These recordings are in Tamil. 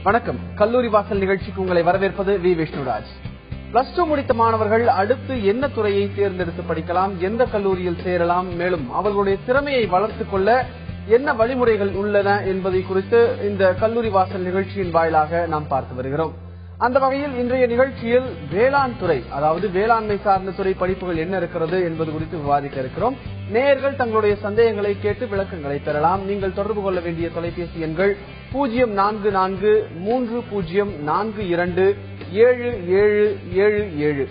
வணக்கம். கல்லூரி வாசல் நிகழ்ச்சிக்கு உங்களை வரவேற்பது வி விஷ்ணுராஜ். பிளஸ் டூ முடித்த மாணவர்கள் அடுத்து என்ன துறையை தேர்ந்தெடுத்து படிக்கலாம், எந்த கல்லூரியில் சேரலாம், மேலும் அவர்களுடைய திறமையை வளர்த்துக் கொள்ள என்ன வழிமுறைகள் உள்ளன என்பதை குறித்து இந்த கல்லூரி வாசல் நிகழ்ச்சியின் வாயிலாக நாம் பார்த்து வருகிறோம். அந்த வகையில் இன்றைய நிகழ்ச்சியில் வேளாண் துறை, அதாவது வேளாண்மை சார்ந்த துறை படிப்புகள் என்ன இருக்கிறது என்பது குறித்து விவாதிக்க இருக்கிறோம். நேயர்கள் தங்களுடைய சந்தேகங்களை கேட்டு விளக்கங்களை பெறலாம். நீங்கள் தொடர்பு கொள்ள வேண்டிய தொலைபேசி எண்கள் 0442427777.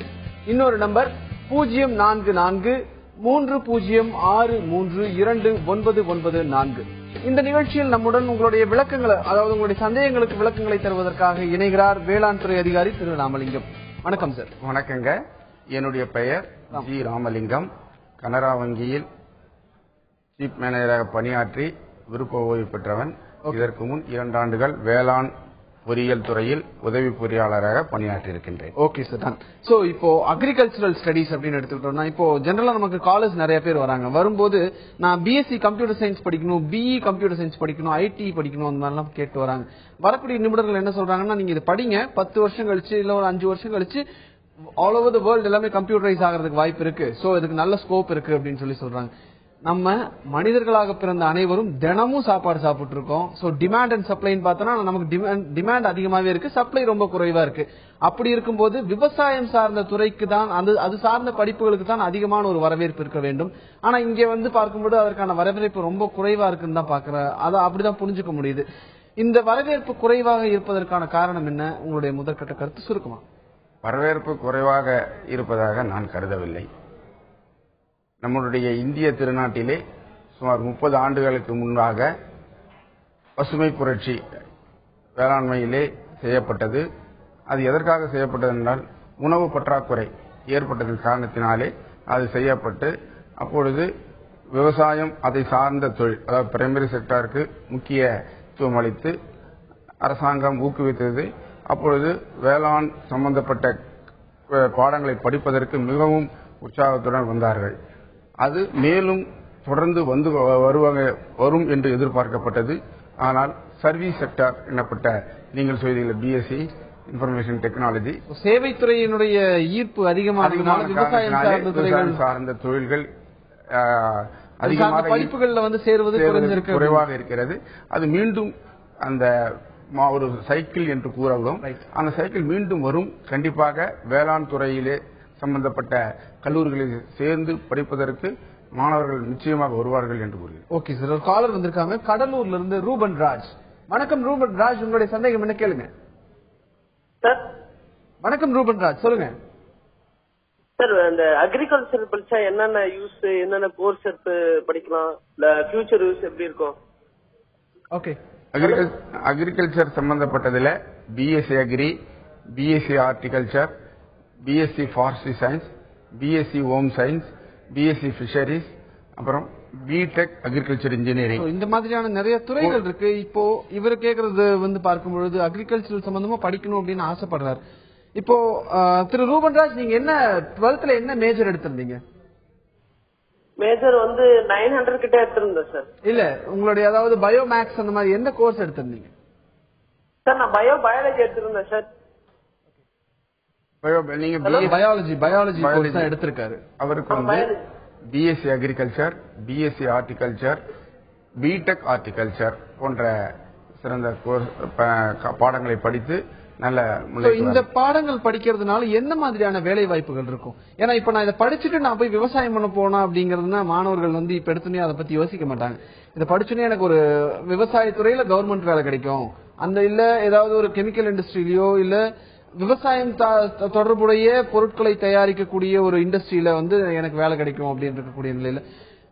இன்னொரு நம்பர் 044306329994. இந்த நிகழ்ச்சியில் நம்முடன் உங்களுடைய விளக்கங்களை, அதாவது உங்களுடைய சந்தேகங்களுக்கு விளக்கங்களை தருவதற்காக இணைகிறார் வேளாண் துறை அதிகாரி திரு ராமலிங்கம். வணக்கம் சார். வணக்கங்க. என்னுடைய பெயர் ஜி ராமலிங்கம். கனரா வங்கியில் சீஃப் மேனேஜராக பணியாற்றி விருப்ப ஓய்வு பெற்றவன். இதற்கு முன் 2 ஆண்டுகள் வேளாண் பொறியியல் துறையில் உதவி பொறியாளராக பணியாற்றியிருக்கின்றேன். Okay sir. சோ இப்போ அக்ரிகல்ச்சரல் ஸ்டடிஸ் அப்படின்னு எடுத்துக்கிட்டோம்னா, இப்போ ஜெனரலா நமக்கு காலேஜ் நிறைய பேர் வராங்க. வரும்போது நான் பிஎஸ்சி கம்ப்யூட்டர் சயின்ஸ் படிக்கணும், பிஇ கம்ப்யூட்டர் சயின்ஸ் படிக்கணும், ஐடி படிக்கணும், அந்த மாதிரிலாம் கேட்டு வராங்க. வரக்கூடிய நிபுணர்கள் என்ன சொல்றாங்கன்னா, நீங்க இதை படிங்க, 10 வருஷம் கழிச்சு இல்ல ஒரு 5 வருஷம் கழிச்சு ஆல் ஓவர் தி வேர்ல்ட் எல்லாமே கம்ப்யூட்டரைஸ் ஆகிறதுக்கு வாய்ப்பு இருக்கு, சோ இதுக்கு நல்ல ஸ்கோப் இருக்கு அப்படின்னு சொல்றாங்க. நம்ம மனிதர்களாக பிறந்த அனைவரும் தினமும் சாப்பாடு சாப்பிட்டு இருக்கோம். சோ டிமாண்ட் அண்ட் சப்ளைன்னு பார்த்தோம்னா நமக்கு டிமாண்ட் அதிகமாவே இருக்கு, சப்ளை ரொம்ப குறைவா இருக்கு. அப்படி இருக்கும்போது விவசாயம் சார்ந்த துறைக்கு தான், அது சார்ந்த படிப்புகளுக்கு தான் அதிகமான ஒரு வரவேற்பு இருக்க வேண்டும். ஆனா இங்க பார்க்கும்போது அதற்கான வரவேற்பு ரொம்ப குறைவா இருக்குன்னு தான் பாக்குறேன். அதை அப்படிதான் புரிஞ்சுக்க முடியுது. இந்த வரவேற்பு குறைவாக இருப்பதற்கான காரணம் என்ன? உங்களுடைய முதற்கட்ட கருத்து சுருக்குமா? வரவேற்பு குறைவாக இருப்பதாக நான் கருதவில்லை. நம்முடைய இந்திய திருநாட்டிலே சுமார் 30 ஆண்டுகளுக்கு முன்பாக பசுமை புரட்சி வேளாண்மையிலே செய்யப்பட்டது. அது எதற்காக செய்யப்பட்டது என்றால், உணவு பற்றாக்குறை ஏற்பட்டதன் காரணத்தினாலே அது செய்யப்பட்டு, அப்பொழுது விவசாயம் அதை சார்ந்த தொழில், அதாவது பிரைமரி செக்டாருக்கு முக்கியத்துவம் அளித்து அரசாங்கம் ஊக்குவித்தது. அப்பொழுது வேளாண் சம்பந்தப்பட்ட பாடங்களை படிப்பதற்கு மிகவும் உற்சாகத்துடன் வந்தார்கள். அது மேலும் தொடர்ந்து வரும் என்று எதிர்பார்க்கப்பட்டது. ஆனால் சர்வீஸ் செக்டார் எனப்பட்ட, நீங்கள் சொல்வதில் பிஎஸ்சி இன்ஃபர்மேஷன் டெக்னாலஜி, சேவைத்துறையினுடைய ஈர்ப்பு அதிகமாக விவசாயம் சார்ந்த தொழில்கள் அதிகமாக படிப்புகளில் சேருவது குறைவாக இருக்கிறது. அது மீண்டும் அந்த ஒரு சைக்கிள் என்று கூறவும், அந்த சைக்கிள் மீண்டும் வரும். கண்டிப்பாக வேளாண் துறையிலே சம்பந்தப்பட்ட கல்லூரிகளில் சேர்ந்து படிப்பதற்கு மாணவர்கள் நிச்சயமாக வருவார்கள் என்று கூறுகிறேன். Okay sir. ஒரு காலர் வந்திருக்காங்க கடலூர்ல இருந்து, ரூபன் ராஜ். வணக்கம் ரூபன் ராஜ், உங்களுடைய சந்தேகம் என்ன கேளுங்க சார். வணக்கம் ரூபன் ராஜ், சொல்லுங்க சார். இந்த அக்ரிகல்ச்சர் படிச்சா என்னென்ன யூஸ், என்னென்ன கோர்ஸ் எடுத்து படிக்கலாம், இல்ல ஃபியூச்சர் யூஸ் எப்படி இருக்கும்? ஓகே. அக்ரிகல்ச்சர் சம்பந்தப்பட்டதுல BSc agri, BSc horticulture, BSc forestry science, BSc home science, BSc fisheries, அப்புறம் பிடெக் அக்ரிகல்ச்சர் இன்ஜினியரிங், இந்த மாதிரியான நிறைய துறைகள் இருக்கு. இப்போ இவர் கேக்குறது பார்க்கும்பொழுது அக்ரிகல்ச்சர் சம்பந்தமா படிக்கணும் அப்படின்னு ஆசைப்படுறாரு. இப்போ திரு ரூபன்ராஜ், நீங்க என்ன 12th என்ன மேஜர் எடுத்திருந்தீங்க? மேஜர் 900 கிட்ட எடுத்திருந்தேன் சார். இல்ல, உங்களுடைய அதாவது பயோ மேக்ஸ் அந்த மாதிரி எந்த கோர்ஸ் எடுத்திருந்தீங்க? சார் நான் பயாலஜி எடுத்திருந்தேன் சார். நீங்க பயாலஜி கோர்ஸ் தான் எடுத்திருக்காரு. அவருக்கு BSc agriculture, BSc horticulture, BTech horticulture போன்ற சிறந்த பாடங்களை படித்து நல்ல இந்த பாடங்கள் படிக்கிறதுனால என்ன மாதிரியான வேலை வாய்ப்புகள் இருக்கும்? ஏன்னா இப்ப நான் இதை படிச்சுட்டு நான் போய் விவசாயம் பண்ண போனா அப்படிங்கறதுனா மாணவர்கள் இப்ப எடுத்துனே அதை பத்தி யோசிக்க மாட்டாங்க. இதை படிச்சுனே எனக்கு ஒரு விவசாயத்துறையில கவர்மெண்ட் வேலை கிடைக்கும், அந்த இல்ல ஏதாவது ஒரு கெமிக்கல் இண்டஸ்ட்ரியிலயோ இல்ல விவசாயம் தொடர்புடைய பொருட்களை தயாரிக்கக்கூடிய ஒரு இண்டஸ்ட்ரியில எனக்கு வேலை கிடைக்கும் அப்படின்னு இருக்கக்கூடிய நிலையில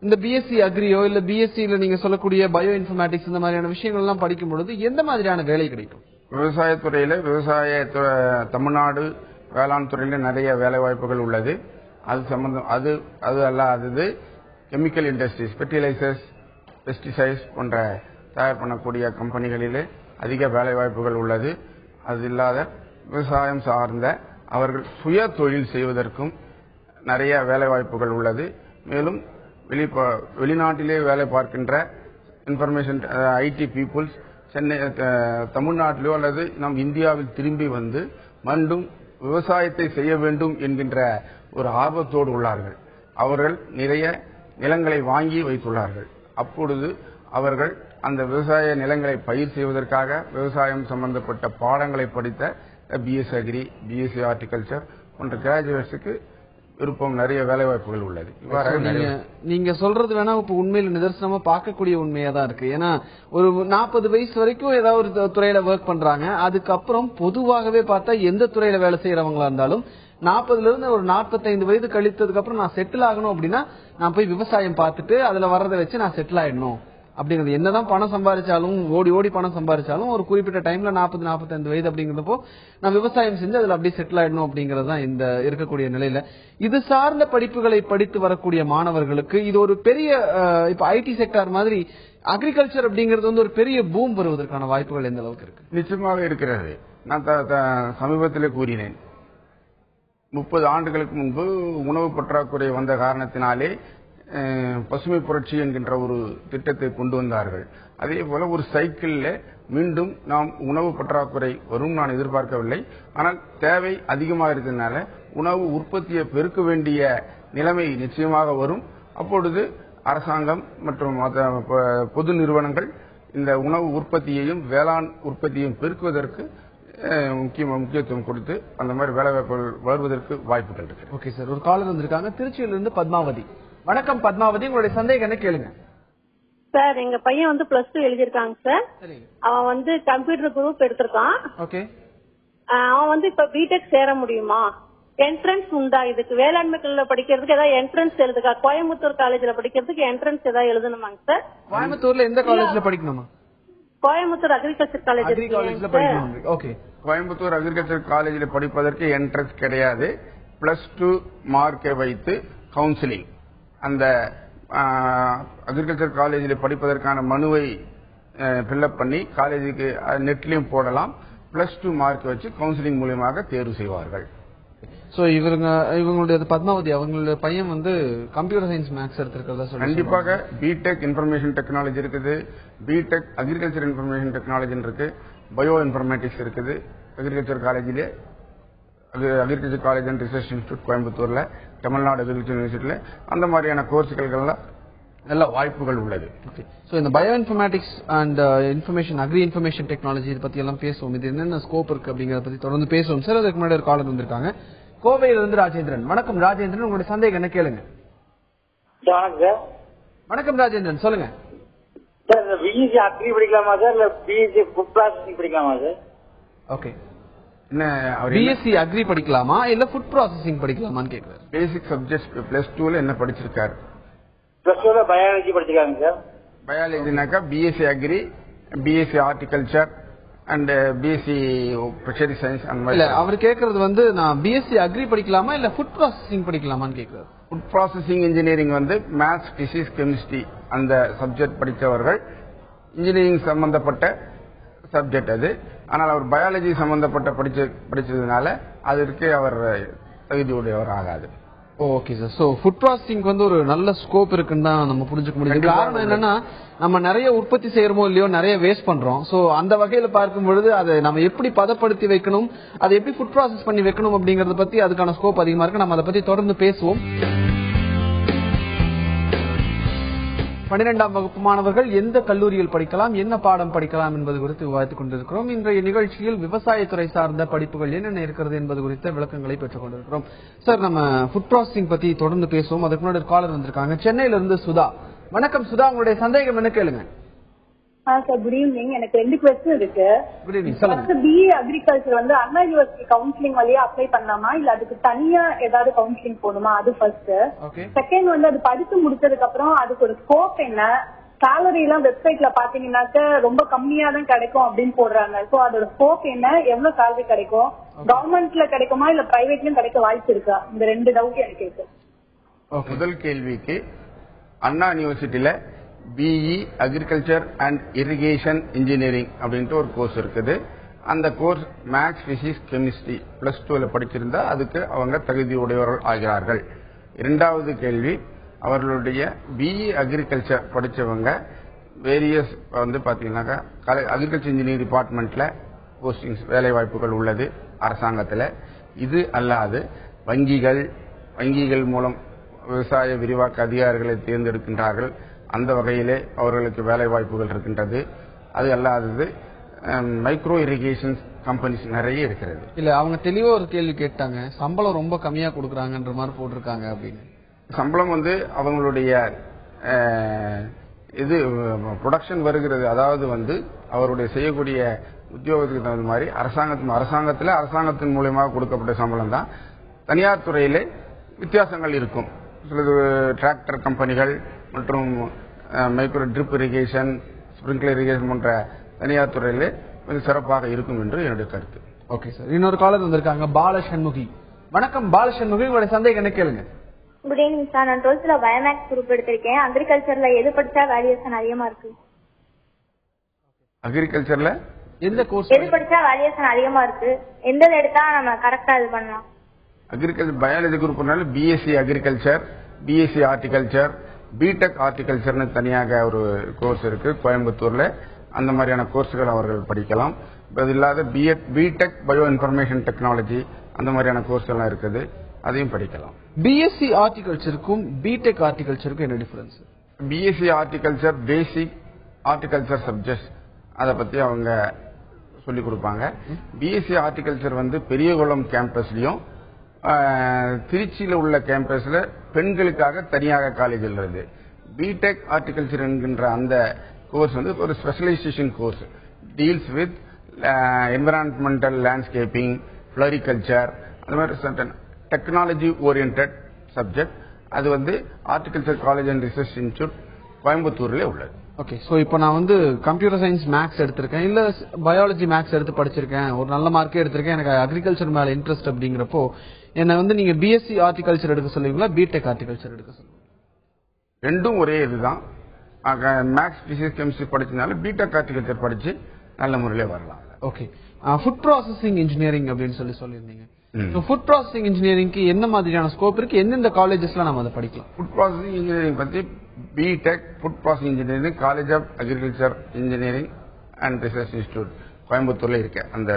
இந்த பிஎஸ்சி அக்ரியோ இல்ல பிஎஸ்சியில நீங்க சொல்லக்கூடிய பயோ இன்ஃபர்மேட்டிக்ஸ் இந்த மாதிரியான விஷயங்கள் எல்லாம் படிக்கும் பொழுது எந்த மாதிரியான வேலை கிடைக்கும்? விவசாயத்துறையில தமிழ்நாடு வேளாண் துறையில நிறைய வேலை வாய்ப்புகள் உள்ளது. அது சம்பந்தம் அது அல்லாதது கெமிக்கல் இண்டஸ்ட்ரீஸ், ஃபெர்டிலைசர்ஸ், பெஸ்டிசைட்ஸ் போன்ற தயார் பண்ணக்கூடிய கம்பெனிகளிலே அதிக வேலை வாய்ப்புகள் உள்ளது. அது இல்லாத விவசாயம் சார்ந்த அவர்கள் சுய தொழில் செய்வதற்கும் நிறைய வேலை வாய்ப்புகள் உள்ளது. மேலும் வெளிநாட்டிலே வேலை பார்க்கின்ற இன்ஃபர்மேஷன் ஐடி பீப்புள்ஸ் சென்னை தமிழ்நாட்டிலோ அல்லது நம் இந்தியாவில் திரும்பி வந்து மீண்டும் விவசாயத்தை செய்ய வேண்டும் என்கின்ற ஒரு ஆர்வத்தோடு உள்ளார்கள். அவர்கள் நிறைய நிலங்களை வாங்கி வைத்துள்ளார்கள். அப்பொழுது அவர்கள் அந்த விவசாய நிலங்களை பயிர் செய்வதற்காக விவசாயம் சம்பந்தப்பட்ட பாடங்களை படித்த பிஎஸ்சி அக்ரி, பிஎஸ்சி ஹார்டிகல்ச்சர் போன்ற கிராஜுவேட்ஸுக்கு விருப்பம், நிறைய வேலைவாய்ப்புகள் உள்ளது. நீங்க சொல்றது வேணா இப்ப உண்மையில நிதர்சனமா பார்க்கக்கூடிய உண்மையா தான் இருக்கு. ஏன்னா ஒரு 40 வயசு வரைக்கும் ஏதாவது ஒரு துறையில ஒர்க் பண்றாங்க. அதுக்கப்புறம் பொதுவாகவே பார்த்தா எந்த துறையில வேலை செய்யறவங்களா இருந்தாலும் 40ல இருந்து ஒரு 45 வயது கழித்ததுக்கு அப்புறம் நான் செட்டில் ஆகணும் அப்படின்னா நான் போய் விவசாயம் பார்த்துட்டு அதுல வர்றதை வச்சு நான் செட்டில் ஆயிடணும் அப்படிங்கிறது. என்னதான் பணம் சம்பாதிச்சாலும், ஓடி ஓடி பணம் சம்பாதிச்சாலும் ஒரு குறிப்பிட்ட டைம்ல 40-45 வயது அப்படிங்கிறப்போ நான் விவசாயம் செஞ்சு அதுல அப்படியே செட்டில் ஆயிடணும் அப்படிங்கறது தான் இந்த இருக்கக்கூடிய நிலையில. இது சார்ந்த படிப்புகளை படித்து வரக்கூடிய மாணவர்களுக்கு இது ஒரு பெரிய இப்ப ஐடி செக்டார் மாதிரி அக்ரிகல்ச்சர் அப்படிங்கிறது வந்து ஒரு பெரிய பூம் வருவதற்கான வாய்ப்புகள் எந்த அளவுக்கு இருக்கு? நிச்சயமாக இருக்கிறது. நான் சமீபத்தில் கூறினேன், 30 ஆண்டுகளுக்கு முன்பு உணவு பற்றாக்குறை வந்த காரணத்தினாலே பசுமை புரட்சி என்கின்ற ஒரு திட்டத்தை கொண்டு வந்தார்கள். அதே போல ஒரு சைக்கிள்ல மீண்டும் நாம் உணவு பற்றாக்குறை வரும் நான் எதிர்பார்க்கவில்லை. ஆனால் தேவை அதிகமாக இருக்கிறதுனால உணவு உற்பத்தியை பெருக்க வேண்டிய நிலைமை நிச்சயமாக வரும். அப்பொழுது அரசாங்கம் மற்றும் பொது நிறுவனங்கள் இந்த உணவு உற்பத்தியையும் வேளாண் உற்பத்தியையும் பெருக்குவதற்கு முக்கியத்துவம் கொடுத்து அந்த மாதிரி வேலைவாய்ப்புகள் வளர்வதற்கு வாய்ப்புகள் இருக்கு. ஓகே சார், ஒரு காலர் வந்திருக்காங்க திருச்சியிலிருந்து பத்மாவதி. வணக்கம் பத்மாவதி, உங்களுடைய சந்தேகம் என்ன கேளுங்க. சார், எங்க பையன் வந்து +2 எழுதிருக்காங்க சார். அவன் வந்து கம்ப்யூட்டர் குரூப் எடுத்திருக்கான். ஓகே. அவன் வந்து இப்ப பிடெக் சேர முடியுமா? என்ட்ரன்ஸ் உண்டா இதுக்கு? வேளாண்மை கல்வியில படிக்கிறதுக்கு ஏதாவது என்ட்ரன்ஸ் எழுதுக்கா? கோயம்புத்தூர் காலேஜ்ல படிக்கிறதுக்கு என்ட்ரன்ஸ் ஏதாவது எழுதணுமாங்க சார்? கோயம்புத்தூர்ல எந்த காலேஜ்ல படிக்கணுமா? கோயம்புத்தூர் அக்ரிகல்ச்சர் காலேஜ்ல படிக்கணும். ஓகே. கோயம்புத்தூர் அக்ரிகல்ச்சர் காலேஜில் படிப்பதற்கு என்ட்ரன்ஸ் கிடையாது. +2 மார்க்கை வைத்து கவுன்சிலிங், அந்த அக்ரிகல்ச்சர் காலேஜில் படிப்பதற்கான மனுவை ஃபில்அப் பண்ணி காலேஜுக்கு நெட்லயும் போடலாம். +2 மார்க் வச்சு கவுன்சிலிங் மூலமாக தேர்வு செய்வார்கள். சோ இவங்களுடைய பத்மாவதி அவங்களுடைய பையன் வந்து கம்ப்யூட்டர் சயின்ஸ் மேக்ஸ் எடுத்திருக்கிறதா சொல்லி கண்டிப்பாக பிடெக் இன்ஃபர்மேஷன் டெக்னாலஜி இருக்குது, பிடெக் அக்ரிகல்ச்சர் இன்ஃபர்மேஷன் டெக்னாலஜி இருக்கு, பயோ இன்ஃபர்மேட்டிக்ஸ் இருக்குது. அக்ரிகல்ச்சர் காலேஜிலே agriculture college and research institute கோயம்புத்தூர்ல, தமிழ்நாடு அக்ரிகல்ச்சர் யூனிவர்சிட்டியில அந்த மாதிரியான கோர்ஸ்கள்லாம் நல்ல வாய்ப்புகள் உள்ளது. சோ இந்த bio informatics and agri information technology இதை பத்தி எல்லாம் பேசுவோம். இது என்னென்ன ஸ்கோப் இருக்கு அப்படிங்கறத பத்தி தொடர்ந்து பேசுவோம் சார். அதுக்கு முன்னாடி ஒரு காலர் வந்திருக்காங்க கோவையிலிருந்து ராஜேந்திரன். வணக்கம் ராஜேந்திரன், உங்களுடைய சந்தேகம் என்ன கேளுங்க. வணக்கம் ராஜேந்திரன், சொல்லுங்க சார். பிஎஸ்சி அக்ரி படிக்கலாமா சார், இல்ல பிஎஸ்சி ஃபுட் ப்ராசஸிங் படிக்கலாமா சார்? ஓகே. என்ன பிஎஸ்சி அக்ரி படிக்கலாமா இல்ல ஃபுட் ப்ராசஸிங் படிக்கலாமான்னு கேக்குறாரு. பேசிக் சப்ஜெக்ட் +2ல என்ன படிச்சிருக்காரு? +2ல பயாலஜி படிச்சிருக்காங்க சார். பயாலஜினாக்கா BSc agri, BSc horticulture and BSc fishery science அந்த மாதிரி. இல்ல அவர் கேக்குறது வந்து நான் பிஎஸ்சி அக்ரி படிக்கலாமா இல்ல ஃபுட் ப்ராசஸிங் படிக்கலாமான்னு கேக்குறாரு. ஃபுட் ப்ராசஸிங் இன்ஜினியரிங் வந்து மேத்ஸ், பிசிக்ஸ், கெமிஸ்ட்ரி அந்த சப்ஜெக்ட் படித்தவர்கள். இன்ஜினியரிங் சம்பந்தப்பட்ட சப்ஜெக்ட் அது. ஆனால் அவர் பயாலஜி சம்பந்தப்பட்ட படிச்சதுனால அதற்கு அவர் தகுதியுடையவர் ஆகாது. Okay sir. So food processing வந்து ஒரு நல்ல ஸ்கோப் இருக்குன்னு தான் நம்ம புரிஞ்சுக்க முடியும். காரணம் என்னன்னா நம்ம நிறைய உற்பத்தி செய்யறோமோ இல்லையோ நிறைய வேஸ்ட் பண்றோம். சோ அந்த வகையில பார்க்கும் பொழுது அதை நம்ம எப்படி பதப்படுத்தி வைக்கணும், அதை எப்படி ஃபுட் ப்ராசஸ் பண்ணி வைக்கணும் அப்படிங்கறத பத்தி அதுக்கான ஸ்கோப் அதிகமா இருக்கு. நம்ம அதை பத்தி தொடர்ந்து பேசுவோம். 12ஆம் வகுப்பு மாணவர்கள் எந்த கல்லூரியில் படிக்கலாம், என்ன பாடம் படிக்கலாம் என்பது குறித்து விவாதித்துக் கொண்டிருக்கிறோம். இன்றைய நிகழ்ச்சியில் விவசாயத்துறை சார்ந்த படிப்புகள் என்னென்ன இருக்கிறது என்பது குறித்த விளக்கங்களை பெற்றுக் கொண்டிருக்கிறோம். சார், நம்ம ஃபுட் ப்ராசஸிங் பத்தி தொடர்ந்து பேசுவோம். அதுக்கு முன்னாடி காலர் வந்திருக்காங்க சென்னையில இருந்து சுதா. வணக்கம் சுதா, உங்களுடைய சந்தேகம் என்ன கேளுங்க. Sir, good evening. எனக்கு 2 क्वेश्चन இருக்கு. குட் ஈவினிங், சொல்லுங்க. பிஏ அக்ரிகல்ச்சர் வந்து அண்ணா யூனிவர்சிட்டி கவுன்சிலிங் வழியா அப்ளை பண்ணலாமா இல்ல அதுக்கு தனியா ஏதாவது கவுன்சிலிங் போகணுமா? அது ஃபர்ஸ்ட். செகண்ட் வந்து அது படிச்சு முடிச்சதுக்கு அப்புறம் அதுக்கு ஒரு ஸ்கோப் என்ன, சாலரி எல்லாம் வெப்சைட்ல பாத்தீங்கன்னாக்க ரொம்ப கம்மியா தான் கிடைக்கும் அப்படின்னு போடுறாங்க. சோ அதோட ஸ்கோப் என்ன, எவ்வளவு சாலரி கிடைக்கும், கவர்மெண்ட்ல கிடைக்குமா இல்ல பிரைவேட்லயும் கிடைக்க வாய்ப்பு இருக்கா? இந்த 2 டவுட் எனக்கு இருக்கு. முதல் கேள்விக்கு அண்ணா யூனிவர்சிட்டியில BE agriculture and irrigation engineering அப்படின்ட்டு ஒரு கோர்ஸ் இருக்குது. அந்த கோர்ஸ் மேத்ஸ், பிசிக்ஸ், கெமிஸ்ட்ரி +2ல படிச்சிருந்தா அதுக்கு அவங்க தகுதியுடையவர்கள் ஆகிறார்கள். இரண்டாவது கேள்வி, அவர்களுடைய பிஇ அக்ரிகல்ச்சர் படிச்சவங்க வேரியஸ் வந்து பாத்தீங்கன்னாக்கா அக்ரிகல்ச்சர் இன்ஜினியரிங் டிபார்ட்மெண்ட்ல போஸ்டிங்ஸ் வேலை வாய்ப்புகள் உள்ளது அரசாங்கத்தில். இது அல்லாது வங்கிகள் மூலம் விவசாய விரிவாக்க அதிகாரிகளை தேர்ந்தெடுக்கின்றார்கள். அந்த வகையிலே அவர்களுக்கு வேலை வாய்ப்புகள் இருக்கின்றது. அது அல்லாதது மைக்ரோ இரிகேஷன் கம்பெனிஸ் நிறைய இருக்கிறது. இல்ல அவங்க தெளிவா ஒரு கேள்வி கேட்டாங்க, சம்பளம் ரொம்ப கம்மியா கொடுக்கறாங்கன்ற மாதிரி போட்டிருக்காங்க அப்படின்னு. சம்பளம் வந்து அவங்களுடைய இது ப்ரொடக்ஷன் வருகிறது, அதாவது வந்து அவருடைய செய்யக்கூடிய உத்தியோகத்துக்கு தகுந்த மாதிரி அரசாங்கத்தின் மூலமாக கொடுக்கப்பட்ட சம்பளம் தான். தனியார் துறையிலே வித்தியாசங்கள் இருக்கும். சிலது டிராக்டர் கம்பெனிகள் மற்றும் micro drip irrigation, sprinkler irrigation போன்ற தனியார் துறையிலே கொஞ்சம் சிறப்பாக இருக்கும் என்று என்னுடைய கருத்து. ஓகே சார், இன்னொரு காலர் வந்திருக்காங்க, பாலசண்முகி. வணக்கம் பாலசண்முகி, உங்களுடைய சந்தேகம் என்ன கேளுங்க. குட் ஈவினிங் சார், நான் 12th பயோமேக்ஸ் குரூப் எடுத்திருக்கேன். அக்ரிகல்ச்சர்ல எது படிச்சா வேல்யூஷன் அதிகமா இருக்கு? அக்ரிகல்ச்சர்ல எந்த கோர்ஸ் எது படிச்சா வேல்யூஷன் அதிகமா இருக்கு? எந்த எடுத்தா நம்ம கரெக்டா இது பண்ணலாம்? அக்ரிகல்ச்சர் பயாலஜி குரூப்னால BSc agriculture, BSc horticulture, BTech ஹார்டிகல்ச்சர்னு தனியாக ஒரு கோர்ஸ் இருக்கு கோயம்புத்தூர்ல. அந்த மாதிரியான கோர்ஸ்கள் அவர்கள் படிக்கலாம். அது இல்லாத பிடெக் பயோ இன்ஃபர்மேஷன் டெக்னாலஜி அந்த மாதிரியான கோர்ஸ் எல்லாம் இருக்குது, அதையும் படிக்கலாம். பிஎஸ்சி ஹார்டிகல்ச்சருக்கும் பிடெக் ஹார்டிகல்ச்சருக்கும் என்ன டிஃபரன்ஸ்? பிஎஸ்சி ஹார்டிகல்ச்சர் பேசிக் ஹார்டிகல்ச்சர் சப்ஜெக்ட்ஸ் அதை பத்தி அவங்க சொல்லிக் கொடுப்பாங்க. பிஎஸ்சி ஹார்டிகல்ச்சர் வந்து பெரியகுளம் கேம்பஸ்லயும் திருச்சியில உள்ள கேம்பஸ்ல பெண்களுக்காக தனியாக காலேஜ் உள்ளது. பிடெக் ஹார்டிகல்ச்சர் என்கின்ற அந்த கோர்ஸ் வந்து ஒரு specialisation course, deals with environmental landscaping, floriculture, அந்த மாதிரி டெக்னாலஜி ஓரியன்ட் சப்ஜெக்ட். அது வந்து horticulture college and research institute கோயம்புத்தூர்ல உள்ளது. ஓகே, சோ இப்போ நான் வந்து கம்ப்யூட்டர் சயின்ஸ் மேக்ஸ் எடுத்திருக்கேன், இல்ல பயாலஜி மேக்ஸ் எடுத்து படிச்சிருக்கேன், ஒரு நல்ல மார்க்கே எடுத்திருக்கேன், எனக்கு அக்ரிகல்ச்சர் மேல இன்ட்ரெஸ்ட் அப்படிங்கிறப்போ என்ன வந்து நீங்க பிஎஸ்சி ஹார்டிகல்ச்சர் எடுக்க சொல்லுவீங்களா, பிடெக் ஹார்டிகல்ச்சர் எடுக்க சொல்லுவீங்க? ரெண்டும் ஒரே இதுதான். மேக்ஸ், பிசிக்ஸ், கெமிஸ்ட்ரி படிச்சதுனால பிடெக் ஹார்டிகல்ச்சர் படிச்சு நல்ல முறையில வரலாம். ஓகே, ஃபுட் ப்ராசஸிங் இன்ஜினியரிங் அப்படின்னு சொல்லியிருந்தீங்க. ஃபுட் ப்ராசஸிங் இன்ஜினியரிங்க்கு என்ன மாதிரியான ஸ்கோப் இருக்கு, எந்தெந்த காலேஜஸ்ல நம்ம அதை படிக்கலாம்? ஃபுட் ப்ராசஸிங் இன்ஜினியரிங் பத்தி BTech food processing engineering college of agriculture engineering and research institute கோயம்புத்தூர்ல இருக்கு. அந்த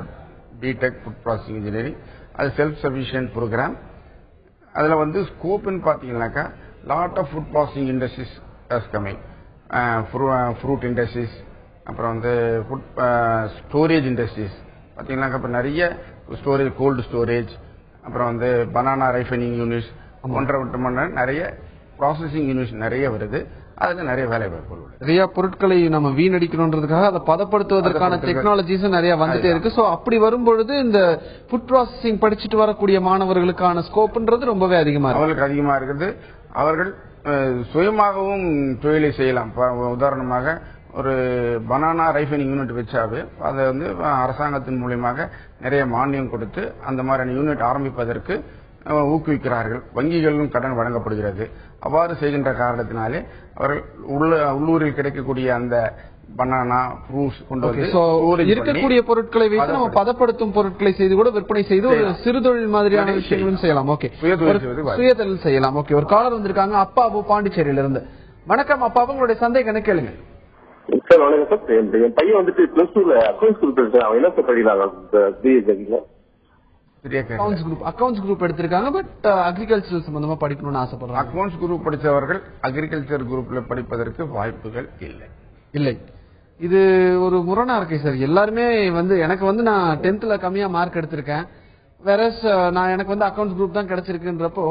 பிடெக் ஃபுட் ப்ராசஸிங் இன்ஜினியரிங் அது செல்ஃப் சஃபிஷியன்ட் ப்ரோக்ராம். அதுல வந்து ஸ்கோப்னு பாத்தீங்கன்னாக்கா lot of food processing industries coming, fruit industries, அப்புறம் வந்து ஃபுட் ஸ்டோரேஜ் இண்டஸ்ட்ரீஸ் பாத்தீங்கன்னாக்கா இப்ப நிறைய ஸ்டோரேஜ், கோல்டு ஸ்டோரேஜ், அப்புறம் வந்து பனானா ரைஃபனிங் யூனிட்ஸ் போன்ற நிறைய ப்ராசஸிங் யூனிட்ஸ் நிறைய வருது. அதுல நிறைய வேலை வாய்ப்புகள் உள்ளது. நிறைய பொருட்களை நம்ம வீணடிக்கணும்ன்றதுக்காக அதை பதப்படுத்துவதற்கான டெக்னாலஜிஸும் நிறைய வந்துட்டே இருக்கு. சோ அப்படி வரும்பொழுது இந்த ஃபுட் ப்ராசஸிங் படிச்சுட்டு வரக்கூடிய மாணவர்களுக்கான ஸ்கோப்ன்றது ரொம்பவே அதிகமா இருக்கு. அவர்களுக்கு அதிகமா இருக்குது. அவர்கள் சுயமாகவும் தொழிலை செய்யலாம். உதாரணமாக ஒரு பனானா ரைஃபனிங் யூனிட் வச்சாவே அதை வந்து அரசாங்கத்தின் மூலமாக நிறைய மானியம் கொடுத்து அந்த மாதிரியான யூனிட் ஆரம்பிப்பதற்கு ஊக்குவிக்கிறார்கள். வங்கிகளிலும் கடன் வழங்கப்படுகிறது. அவ்வாறு செய்கின்ற காரணத்தினாலே அவர்கள் உள்ளூரில் கிடைக்கக்கூடிய அந்த பனானா ஃப்ரூட்ஸ் கொண்டு வந்து இருக்கக்கூடிய பொருட்களை வைத்து நம்ம பதப்படுத்தும் பொருட்களை செய்து கூட விற்பனை செய்து ஒரு சிறுதொழில் மாதிரியான விஷயங்களும் செய்யலாம். ஓகே, சுயதொழில் செய்யலாம். ஓகே, ஒரு காலர் வந்திருக்காங்க, அப்பாவு பாண்டிச்சேரியில இருந்து. வணக்கம் அப்பாவு, உங்களுடைய சந்தேகம் என்ன கேளுங்க. சார் வணக்கம் சார், என் பையன் வந்துட்டு பிளஸ் 2ல அக்கௌண்ட்ஸ் குரூப் எடுத்து அவன் என்ன சார் படிக்கிறாங்க? அக்கவுண்ட்ஸ் குரூப் எடுத்திருக்காங்க, பட் அக்ரிகல்ச்சர் சம்பந்தமா படிக்கணும்னு ஆசைப்படுறாங்க. அக்கவுண்ட்ஸ் குரூப் படித்தவர்கள் அக்ரிகல்ச்சர் குரூப்ல படிப்பதற்கு வாய்ப்புகள் இல்லை. இது ஒரு முரணா இருக்கு சார். எல்லாருமே வந்து எனக்கு வந்து நான் 10th கம்மியா மார்க் எடுத்திருக்கேன், வேற நான் எனக்கு வந்து அக்கவுண்ட்ஸ் குரூப் தான் கிடைச்சிருக்குன்றப்போ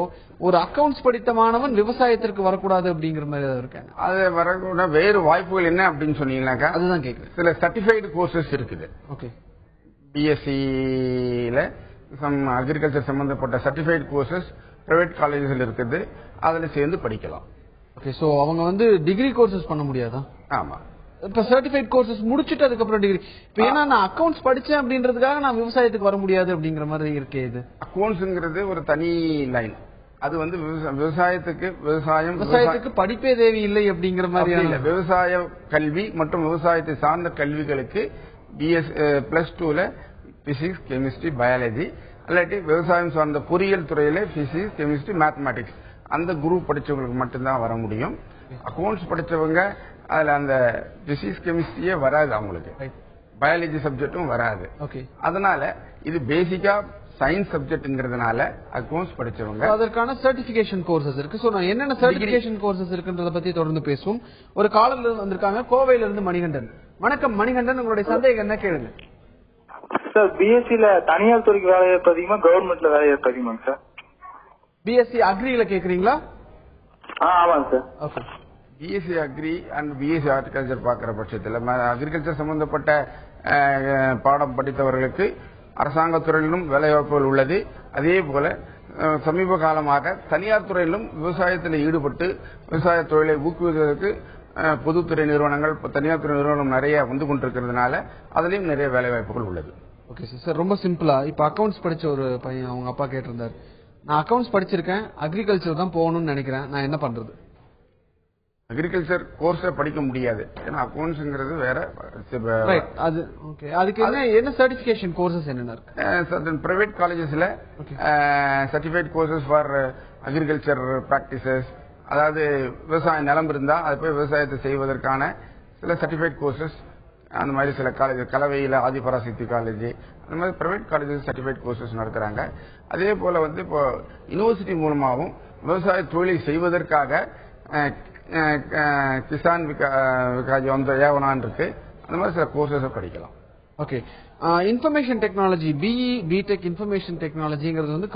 ஒரு அக்கவுண்ட்ஸ் படித்த மாணவன் விவசாயத்திற்கு வரக்கூடாது அப்படிங்கிற மாதிரி இருக்கேன். அது வரக்கூட வேறு வாய்ப்புகள் என்ன அப்படின்னு சொன்னீங்கன்னாக்கா அதுதான் கேட்குறேன். சில சர்டிஃபைடு கோர்சஸ் இருக்குது. ஓகே, பிஎஸ்சியில அக்ரிகல்ச்சர் சம்பந்தப்பட்ட சர்டிஃபைடு கோர்சஸ் பிரைவேட் காலேஜஸ்ல இருக்குது, அதுல சேர்ந்து படிக்கலாம். ஓகே, சோ அவங்க வந்து டிகிரி கோர்சஸ் பண்ண முடியாதா? ஆமா, இப்ப சர்டிஃபைட் கோர்சஸ் முடிச்சிட்டு அதுக்கப்புறம் டிகிரி. இப்ப ஏன்னா நான் அக்கவுண்ட்ஸ் படிச்சேன் அப்படின்றதுக்காக நான் விவசாயத்துக்கு வர முடியாது அப்படிங்கிற மாதிரி இருக்கே. இது அக்கவுண்ட்ஸ்ங்கிறது ஒரு தனி லைன். அது வந்து விவசாயத்துக்கு படிப்பே தேவை இல்லை அப்படிங்கிற மாதிரி. விவசாய கல்வி மற்றும் விவசாயத்தை சார்ந்த கல்விகளுக்கு +2ல பிசிக்ஸ், கெமிஸ்ட்ரி, பயாலஜி, அல்லாட்டி விவசாயம் சார்ந்த பொறியியல் துறையில பிசிக்ஸ், கெமிஸ்ட்ரி, மேத்தமேட்டிக்ஸ் அந்த குரூப் படிச்சவங்களுக்கு மட்டும்தான் வர முடியும். அக்கவுண்ட்ஸ் படிச்சவங்க அதுல அந்த டிசீஸ் கெமிஸ்ட்ரியே வராது அவங்களுக்கு, பயாலஜி சப்ஜெக்டும் வராது. அதனால இது பேசிக்கா சயின்ஸ் சப்ஜெக்ட்ங்கிறதுனால அக்கவுண்ட்ஸ் படிச்சவங்க அதற்கான சர்டிபிகேஷன் கோர்சஸ் இருக்கு. சோ நான் என்னென்ன சர்டிபிகேஷன் கோர்சஸ் இருக்குன்றத பத்தி தொடர்ந்து பேசுவோம். ஒரு காலர்ல வந்திருக்காங்க கோவையில இருந்து மணிகண்டன். வணக்கம் மணிகண்டன், உங்களுடைய சந்தேகம் என்ன கேளுங்க. சார் பிஎஸ்சில தனியார் துறைக்கு வேலையை அதிகமா கவர்மெண்ட்ல வேலையை அதிகமாங்க சார்? பிஎஸ்சி அக்ரில கேக்குறீங்களா? ஆமாங்க சார். Okay. BSc agri and BSc horticulture பாக்குற பட்சத்தில் அக்ரிகல்ச்சர் சம்பந்தப்பட்ட பாடம் படித்தவர்களுக்கு அரசாங்கத்துறையிலும் வேலைவாய்ப்புகள் உள்ளது. அதே போல சமீப காலமாக தனியார் துறையிலும் விவசாயத்தில் ஈடுபட்டு விவசாய தொழிலை ஊக்குவிப்பதற்கு பொதுத்துறை நிறுவனங்கள் தனியார் துறை நிறுவனம் நிறைய வந்து கொண்டிருக்கிறதுனால அதுலயும் நிறைய வேலைவாய்ப்புகள் உள்ளது. ஓகே சார், ரொம்ப சிம்பிளா இப்ப அக்கவுண்ட்ஸ் படிச்ச ஒரு பையன் அவங்க அப்பா கேட்டிருந்தாரு, நான் அக்கவுண்ட்ஸ் படிச்சிருக்கேன், அக்ரிகல்ச்சர் தான் போகணும்னு நினைக்கிறேன், நான் என்ன பண்றது? அக்ரிகல்ச்சர் கோர்ஸை படிக்க முடியாது, ஏன்னா அக்கவுண்ட்ஸ்ங்கிறது வேற. அது ஓகே. அதுக்கு என்ன சர்டிபிகேஷன் கோர்சஸ் என்னென்ன இருக்கு? பிரைவேட் காலேஜஸ்ல certified courses for agriculture practices, அதாவது விவசாய நிலம் இருந்தா அது போய் விவசாயத்தை செய்வதற்கான சில சர்டிஃபைட் கோர்சஸ், அந்த மாதிரி சில காலேஜ் கலவையில ஆதிபராசக்தி காலேஜ், அந்த மாதிரி பிரைவேட் காலேஜஸ் சர்டிஃபைட் கோர்சஸ் நடத்துறாங்க. அதே போல இப்போ யூனிவர்சிட்டி மூலமாகவும் விவசாய தொழிலை செய்வதற்காக கிசான் விகாஜ் வந்து ஏவனான் இருக்கு, அந்த மாதிரி சில கோர்சஸ் படிக்கலாம். Okay. Information technology BE BTech information டெக்னாலஜிங்கிறது வந்து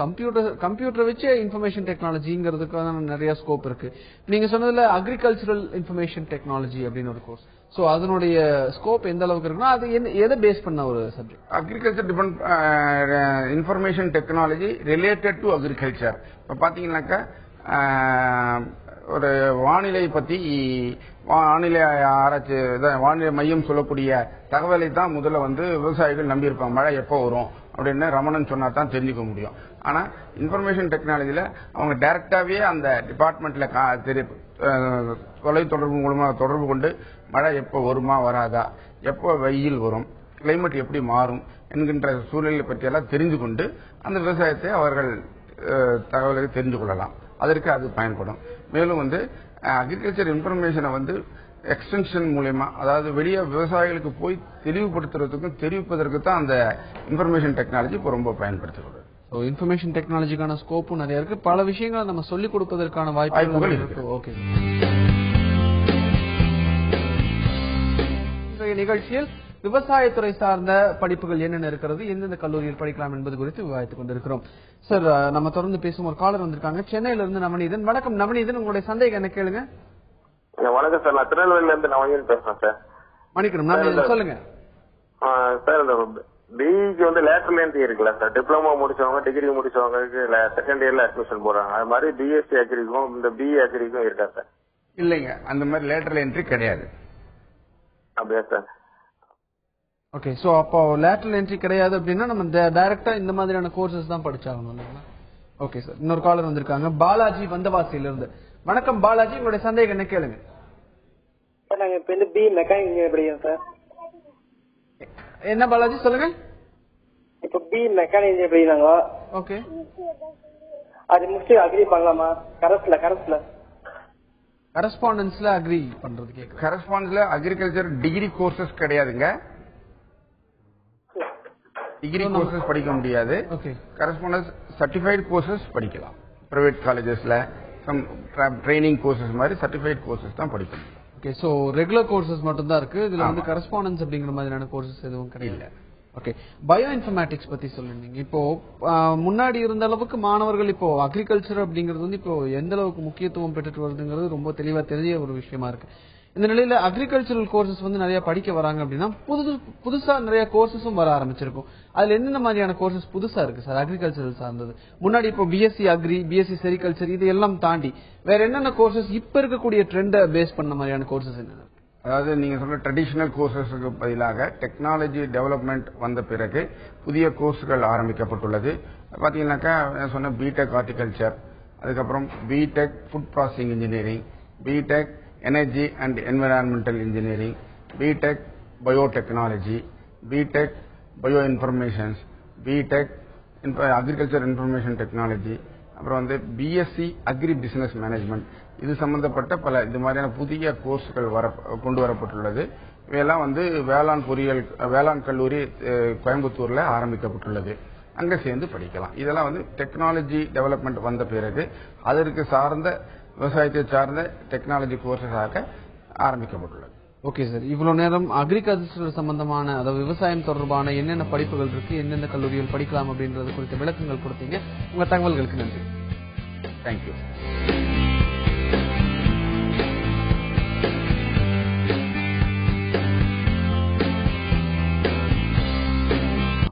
கம்ப்யூட்டர் வச்சு இன்ஃபர்மேஷன் டெக்னாலஜிங்கிறதுக்கான நிறைய ஸ்கோப் இருக்கு. நீங்க சொன்னதுல அக்ரிகல்ச்சரல் இன்ஃபர்மேஷன் டெக்னாலஜி அப்படின்னு ஒரு கோர்ஸ், சோ அதனுடைய ஸ்கோப் எந்த அளவுக்கு இருக்குன்னா அது எதை பேஸ் பண்ண ஒரு subject? Agriculture depend information technology related to agriculture. இப்ப பாத்தீங்கன்னாக்கா ஒரு வானிலை பத்தி வானிலை ஆராய்ச்சி வானிலை மையம் சொல்லக்கூடிய தகவலை தான் முதல்ல வந்து விவசாயிகள் நம்பியிருப்பாங்க. மழை எப்போ வரும் அப்படின்னு ரமணன் சொன்னா தான் தெரிஞ்சுக்க முடியும். ஆனா இன்ஃபர்மேஷன் டெக்னாலஜில அவங்க டைரக்டாவே அந்த டிபார்ட்மெண்ட்ல தொலைத்தொடர்பு மூலமா தொடர்பு கொண்டு மழை எப்போ வருமா வராதா, எப்போ வெயில் வரும், கிளைமேட் எப்படி மாறும் என்கின்ற சூழ்நிலை பற்றி எல்லாம் தெரிந்து கொண்டு அந்த விவசாயத்தை அவர்கள் தகவல்களை தெரிந்து கொள்ளலாம். அதற்கு அது பயன்படும். மேலும் வந்து அக்ரிகல்ச்சர் இன்ஃபர்மேஷனை வந்து எக்ஸ்டென்ஷன் மூலமா, அதாவது வெளியே விவசாயிகளுக்கு போய் தெளிவுபடுத்துறதுக்கும் தெரிவிப்பதற்கு தான் அந்த இன்ஃபர்மேஷன் டெக்னாலஜி இப்போ ரொம்ப பயன்படுத்தப்படுது. இன்ஃபர்மேஷன் டெக்னாலஜிக்கான ஸ்கோப்பும் நிறைய இருக்கு, பல விஷயங்களை நம்ம சொல்லிக் கொடுப்பதற்கான வாய்ப்புகள் இருக்கு. ஓகே. இன்றைய நிகழ்ச்சியில் விவசாயத்துறை சார்ந்த படிப்புகள் என்னென்ன இருக்கிறது, எந்தெந்த கல்லூரியில் படிக்கலாம் என்பது குறித்து விவாதித்துக் கொண்டிருக்கிறோம். சார், நம்ம தொடர்ந்து பேசும் ஒரு காலர் வந்திருக்காங்க சென்னையில இருந்து நவநீதன். வணக்கம் நவநீதன், உங்களுடைய சந்தேகம் என்ன கேளுங்க. வணக்கம் சார், நான் திருநெல்வேலியில இருந்து நவநீதன் பேசுறேன் சார். மணிக்கணும் நவநீதன், சொல்லுங்க சார். இந்த பிஇக்கு வந்து லேட்டரல் என்ட்ரி இருக்குல்ல சார், டிப்ளமோ முடிச்சவங்க டிகிரி முடிச்சவங்களுக்கு செகண்ட் இயர்ல அட்மிஷன் போடுறாங்க, அது மாதிரி பிஎஸ்சி அக்ரிக்கும் இந்த பிஇ அக்ரிக்கும் இருக்கா சார்? இல்லைங்க, அந்த மாதிரி லேட்டரல் என்ட்ரி கிடையாது. அப்படியா சார்? ஓகே. சோ அப்போ லேட்டரல் என்ட்ரி கிடையாது அப்படின்னா நம்ம டைரக்டா இந்த மாதிரியான கோர்சஸ் தான் படிச்சாகணும் இல்லைங்களா? Okay sir. இன்னொரு காலர் வந்திருக்காங்க பாலாஜி வந்தவாசியில இருந்து. வணக்கம் பாலாஜி, உங்களுடைய சந்தேகம் என்ன கேளுங்க. சார், நாங்க இப்ப வந்து பி மெக்கானிக் இன்ஜினியர் படிக்கிறோம் சார். என்ன பாலாஜி சொல்லுங்க. இப்ப பி மெக்கானிக் இன்ஜினியர் படிக்கிறாங்க. ஓகே. அது முடிச்சு அக்ரி பண்ணலாமா? கரஸ்பாண்டன்ஸ்ல அக்ரி பண்றது கேக்குறேன். கரஸ்பாண்டன்ஸ்ல அக்ரிகல்ச்சர் டிகிரி கோர்சஸ் கிடையாதுங்க, டிகிரி கோர்சஸ் படிக்க முடியாது. கரஸ்பாண்டன்ஸ் சர்டிஃபைட் கோர்சஸ் படிக்கலாம். பிரைவேட் காலேஜஸ்ல ட்ரைனிங் கோர்சஸ் மாதிரி சர்டிஃபைட் கோர்சஸ் தான் படிக்கணும். ஓகே. சோ ரெகுலர் கோர்சஸ் மட்டும் தான் இருக்கு, இதுல வந்து கரஸ்பாண்டன்ஸ் அப்படிங்கிற மாதிரியான கோர்சஸ் எதுவும் கிடையாது. ஓகே. பயோ இன்ஃபர்மேட்டிக்ஸ் பத்தி சொல்லுங்க. இப்போ முன்னாடி இருந்த அளவுக்கு மாணவர்கள் இப்போ அக்ரிகல்ச்சர் அப்படிங்கிறது வந்து இப்போ எந்த அளவுக்கு முக்கியத்துவம் பெற்றுட்டு வருதுங்கிறது ரொம்ப தெளிவா தெரிய ஒரு விஷயமா இருக்கு. இந்த நிலையில அக்ரிகல்ச்சரல் கோர்சஸ் வந்து நிறைய படிக்க வராங்க அப்படின்னா புதுசா நிறைய கோர்சஸும் வர ஆரம்பிச்சிருக்கும். அதுல என்னென்ன மாதிரியான கோர்சஸ் புதுசா இருக்கு சார் அக்ரிகல்ச்சரல் சார்ந்தது? முன்னாடி இப்போ பிஎஸ்சி அக்ரி, பிஎஸ்சி செரிகல்ச்சர் இது எல்லாம் தாண்டி வேற என்னென்ன கோர்சஸ் இப்ப இருக்கக்கூடிய ட்ரெண்டை பேஸ் பண்ண மாதிரியான கோர்சஸ் என்னென்ன? அதாவது நீங்க சொல்ற ட்ரெடிஷனல் கோர்சஸுக்கு பதிலாக டெக்னாலஜி டெவலப்மெண்ட் வந்த பிறகு புதிய கோர்ஸ்கள் ஆரம்பிக்கப்பட்டுள்ளது. பாத்தீங்கன்னாக்கா சொன்ன பிடெக் ஹார்டிகல்ச்சர், அதுக்கப்புறம் BTech food processing engineering, BTech energy and environmental engineering, BTech biotechnology, BTech bio informations, BTech agriculture information technology, அப்புறம் வந்து பிஎஸ்சி அக்ரி பிசினஸ் மேனேஜ்மெண்ட், இது சம்பந்தப்பட்ட பல இது மாதிரியான புதிய கோர்ஸ்கள் கொண்டு வரப்பட்டுள்ளது. இவையெல்லாம் வந்து வேளாண் கல்லூரி கோயம்புத்தூர்ல ஆரம்பிக்கப்பட்டுள்ளது. அங்க சேர்ந்து படிக்கலாம். இதெல்லாம் வந்து டெக்னாலஜி டெவலப்மெண்ட் வந்த பிறகு அதற்கு சார்ந்த விவசாயத்தை சார்ந்த டெக்னாலஜி கோர்ஸஸாக ஆரம்பிக்கப்பட்டுள்ளது. ஓகே சார், இவ்வளவு நேரம் அக்ரிகல்ச்சர் சம்பந்தமான அதாவது விவசாயம் தொடர்பான என்னென்ன படிப்புகள் இருக்கு, எந்தெந்த கல்லூரிகள் படிக்கலாம் அப்படின்றது குறித்த விளக்கங்கள் கொடுத்தீங்க. உங்க தகவல்களுக்கு நன்றி. தேங்க்யூ.